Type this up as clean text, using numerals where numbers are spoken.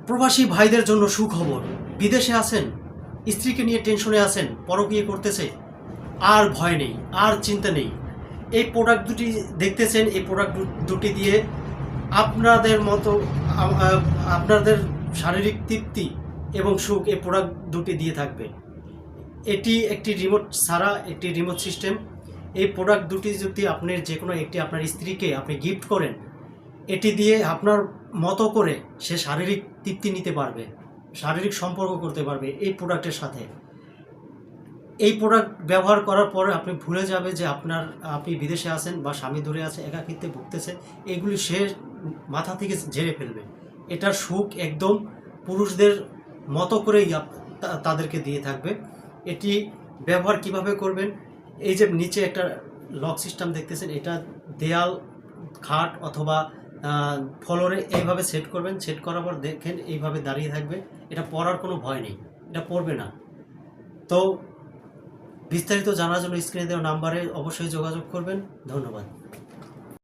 প্রবাসী ভাইদের জন্য সুখবর। বিদেশে আছেন, স্ত্রীকে নিয়ে টেনশনে আছেন, পরকীয়া করতেছে, আর ভয় নেই, আর চিন্তা নেই। এই প্রোডাক্ট দুটি দেখতেছেন, এই প্রোডাক্ট দুটি দিয়ে আপনাদের মতো আপনাদের শারীরিক তৃপ্তি এবং সুখ এই প্রোডাক্ট দুটি দিয়ে থাকবে। এটি একটি রিমোট ছাড়া একটি রিমোট সিস্টেম। এই প্রোডাক্ট দুটি যদি আপনি যে কোনো একটি আপনার স্ত্রীকে আপনি গিফট করেন, এটি দিয়ে আপনার মতো করে সে শারীরিক তৃপ্তি নিতে পারবে, শারীরিক সম্পর্ক করতে পারবে এই প্রোডাক্টের সাথে। এই প্রোডাক্ট ব্যবহার করার পরে আপনি ভুলে যাবে যে আপনি বিদেশে আছেন বা স্বামী দূরে আছে, একাকিত্বে ভুগতেছে, এগুলি সে মাথা থেকে ঝেড়ে ফেলবে। এটার সুখ একদম পুরুষদের মতো করেই তাদেরকে দিয়ে থাকবে। এটি ব্যবহার কিভাবে করবেন, এই যে নিচে একটা লক সিস্টেম দেখতেছেন, এটা দেয়াল, খাট অথবা ফ্লোরে এইভাবে সেট করবেন। সেট করার পর দেখেন এইভাবে দাঁড়িয়ে থাকবে। এটা পরার কোনো ভয় নেই, এটা পড়বে না। তো বিস্তারিত জানার জন্য স্ক্রিনে দেওয়া নাম্বারে অবশ্যই যোগাযোগ করবেন। ধন্যবাদ।